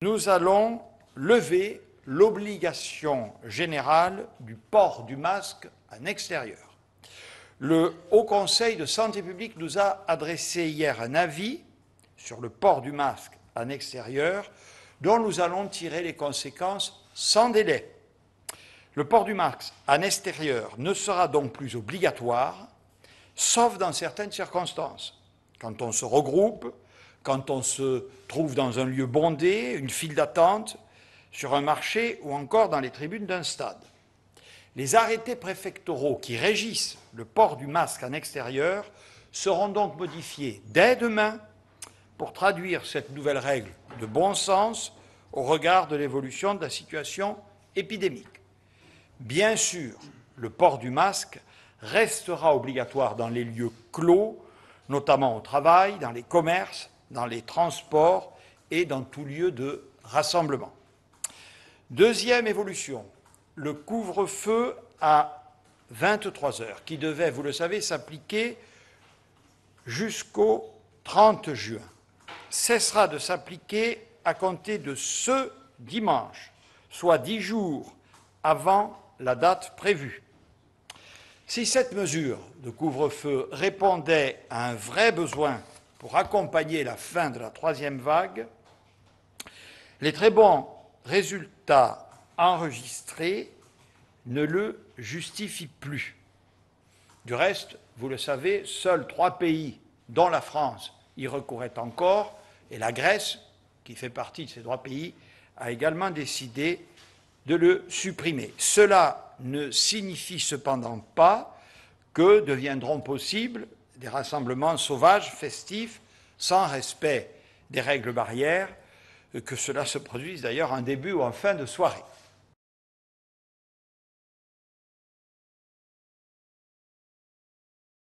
nous allons lever l'obligation générale du port du masque en extérieur. Le Haut Conseil de santé publique nous a adressé hier un avis sur le port du masque en extérieur dont nous allons tirer les conséquences sans délai. Le port du masque en extérieur ne sera donc plus obligatoire, sauf dans certaines circonstances. Quand on se regroupe, quand on se trouve dans un lieu bondé, une file d'attente, sur un marché ou encore dans les tribunes d'un stade. Les arrêtés préfectoraux qui régissent le port du masque en extérieur seront donc modifiés dès demain pour traduire cette nouvelle règle de bon sens au regard de l'évolution de la situation épidémique. Bien sûr, le port du masque restera obligatoire dans les lieux clos, notamment au travail, dans les commerces, dans les transports et dans tout lieu de rassemblement. Deuxième évolution, le couvre-feu à 23 heures, qui devait, vous le savez, s'appliquer jusqu'au 30 juin, cessera de s'appliquer à compter de ce dimanche, soit 10 jours avant la date prévue. Si cette mesure de couvre-feu répondait à un vrai besoin pour accompagner la fin de la troisième vague, les très bons résultats enregistrés ne le justifient plus. Du reste, vous le savez, seuls 3 pays, dont la France, y recouraient encore, et la Grèce, qui fait partie de ces 3 pays, a également décidé de le supprimer. Cela ne signifie cependant pas que deviendront possibles des rassemblements sauvages, festifs, sans respect des règles barrières, que cela se produise d'ailleurs en début ou en fin de soirée.